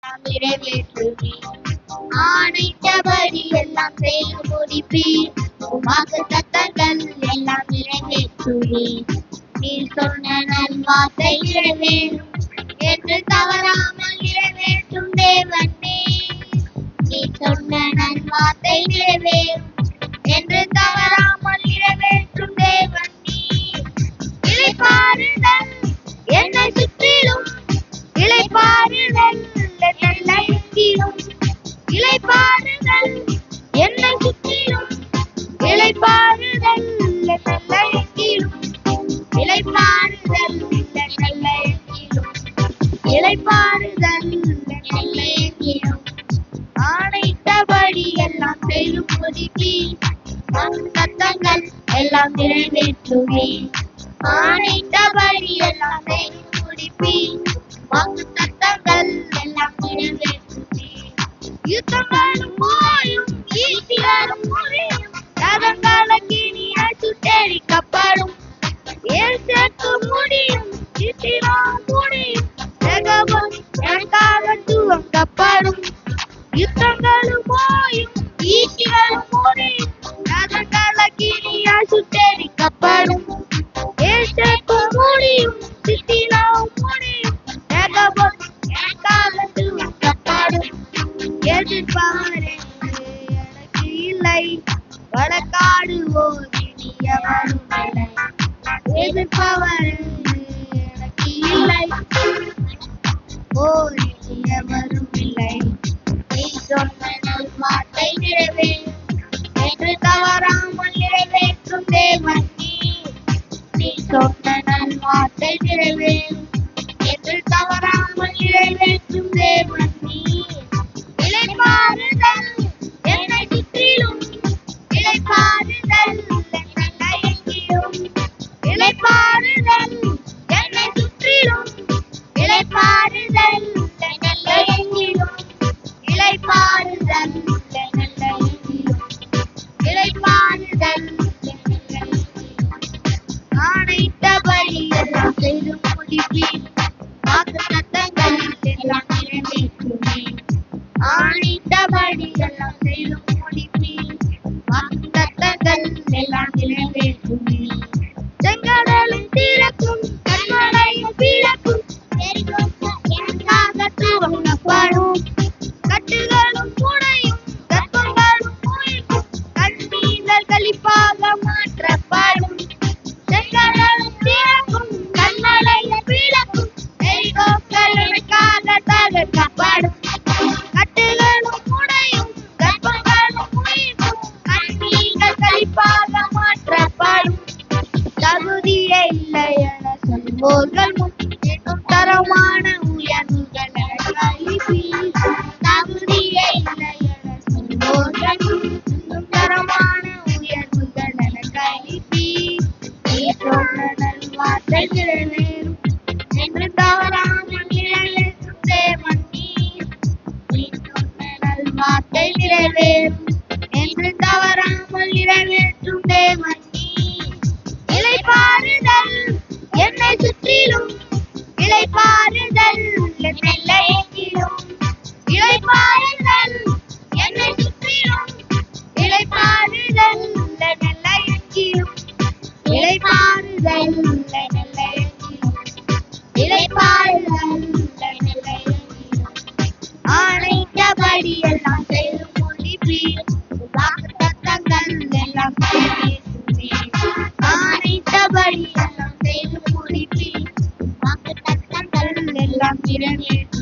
எல்லாம் நிறைவேற்றுவே. ஆணைத்தபடி எல்லாம் செய்து முடிப்பீர். வாக்கு தத்தங்கள் எல்லாம் நிறைவேற்றுவே. நீர் சொன்ன நல்வார்த்தை நிறைவேறும் என்று தவறாமல் நிறைவேற்றும் தேவனே. நீர் சொன்ன நல்வார்த்தை நிறைவேறும் என்று தவறாமல் நிறைவேற்றும் தேவனே. இளைப்பாறுதல் என்னை சுற்றிலும், இளைப்பாறுதல் என்னை எங்கிலும், இளைப்பாறுதல் என்னை சுற்றிலும், இளைப்பாறுதல் என்னை எங்கிலும், இளைப்பாறுதல் என்னை எங்கிலும், இளைப்பாறுதல் என்னை எங்கிலும். ஆணைத்தபடி எல்லாம் செய்து முடிப்பீர். சத்தங்கள் எல்லாம் நிறைவேற்றுவே. ஆணைத்தபடி எல்லாம் செய்து முடிப்பீர். வாக்கு தத்தங்கள் எல்லாம் நிறைவேற்றுவே. யுத்தங்களும் ஓயும், ஈட்டிகளும் முறியும், ரதங்கள் அக்கினியால் சுட்டெரிக்கப்படும். ஏசேக்கு முடியும், ஈட்டிலும் முடியும், ரகவம் எனக்காக துவக்கப்படும். யுத்தங்களும் ஓயும், ஈட்டிகளும் முறியும், ரதங்கள் அக்கினியால் சுட்டெரிக்கப்படும். ஏசேக்கு முடியும், ஈட்டிலும் முடியும், ரகவம் எனக்காக துவக்கப்படும். எதிர்பார் எனக்கு இல்லை, வழக்காடுவோர் இனி எவரும் இல்லை. எதிர்ப்பவர் எனக்கு இல்லை, ஓர் இனி எவரும் இல்லை. நீ சொன்ன நல்வார்த்தை நிறைவேறும் என்று தவறாமல் நிறைவேற்றும் தேவனே. நீ சொன்ன நல்வார்த்தை நிறைவேறும் என்று தவறாமல் நிறைவேற்றும் தேவனே. இளைப்பாறுதல் என்னை சுற்றிலும், இளைப்பாறுதல் என்னை எங்கிலும், இளைப்பாறுதல் என்னை சுற்றிலும், இளைப்பாறுதல் என்னை எங்கிலும், இளைப்பாறுதல் என்னை எங்கிலும், இளைப்பாறுதல் என்னை எங்கிலும். ஆணைத்தபடி எல்லாம் செய்து முடிப்பீர். வாக்கு தத்தங்கள் எல்லாம் நிறைவேற்றுவே. ஆணைத்தபடி எல்லாம் செய்து முடிப்பீர். வாக்கு தத்தங்கள் எல்லாம் நிறைவேற்றுவே. செங்கடலும் திறக்கும், கண்மலையும் பிளக்கும், எனக்காக துவங்கப்படும். கட்டுகளும் உடையும், கற்பங்களும் உயிர்க்கும், கண்ணீர்கள் களிப்பாக மாற்றப்படும். செங்கடலும் திறக்கும், கண்மலையும் பிளக்கும், எரிகோக்கள் எனக்காக தகர்க்கப்படும். கட்டுகளும் உடையும், கற்பங்களும் உயிர்க்கும், கண்ணீர்கள் களிப்பாக மாற்றப்படும். தகுதியே இல்லை என சொல்வோர்கள் முன் இன்னும் தரமான உயர்வுகள் அளிப்பீர். தகுதியே இல்லை என சொல்வோர்கள் முன் இன்னும் தரமான உயர்வுகள் அளிப்பீர். நீ சொன்ன நல்வார்த்தை நிறைவேறும் என்று தவறாமல் நிறைவேற்றும் தேவனே. நீ சொன்ன நல்வார்த்தை நிறைவேறும் என்று தவறாமல் நிறைவேற்றும் தேவனே. இளைப்பாறுதல் என்னை சுற்றிலும், இளைப்பாறுதல் என்னை எங்கிலும், இளைப்பாறுதல் என்னை சுற்றிலும், இளைப்பாறுதல் என்னை எங்கிலும், இளைப்பாறுதல் என்னை எங்கிலும், இளைப்பாறுதல் என்னை எங்கிலும். ஆணைத்தபடி எல்லாம் செய்து முடிப்பீர். வாக்கு தத்தங்கள் எல்லாம் நிறைவேற்றுவே. ஆணைத்தபடி எல்லாம் செய்து முடிப்பீர். வாக்கு தத்தங்கள் எல்லாம் நிறைவேற்றுவே.